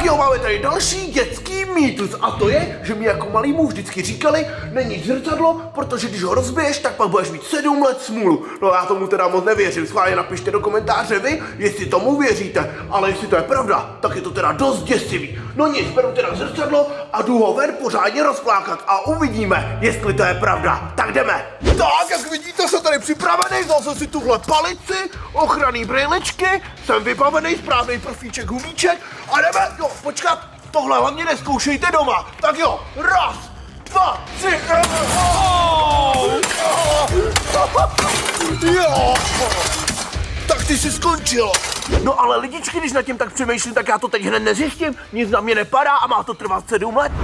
jo, máme tady další dětský mýtus a to je, že mi jako malýmu vždycky říkali, není zrcadlo, protože když ho rozbiješ, tak pak budeš mít 7 let smůlu. No já tomu teda moc nevěřím, schválně napište do komentáře vy, jestli tomu věříte, ale jestli to je pravda, tak je to teda dost děsivý. No nic, beru teda zrcadlo a jdu ho ven pořádně rozplákat a uvidíme, jestli to je pravda. Tak jdeme. Tak, jak vidíte, jsem tady připravený, vzal jsem si tuhle palici, ochranný brýlečky, jsem vybavený, správný profíček, humíček a jdeme, jo, počkat, tohle hlavně nezkoušejte doma, tak jo, raz, 2, 3, jo, tak ty jsi skončil. No ale lidičky, když nad tím tak přemýšlím, tak já to teď hned nezjistím, nic na mě nepadá a má to trvat 7 let.